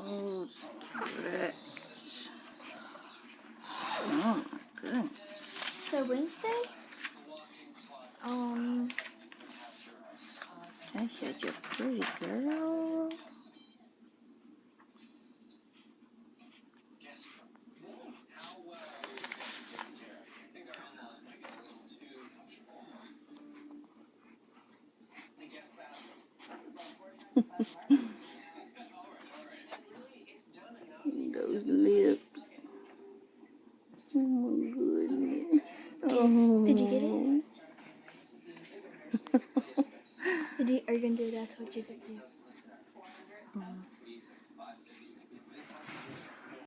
Oh, stretch. Oh, my goodness. So Wednesday? That's such a pretty girl. Those lips. Oh my goodness. Oh. Did you get it? Are you gonna do it? That's what you did.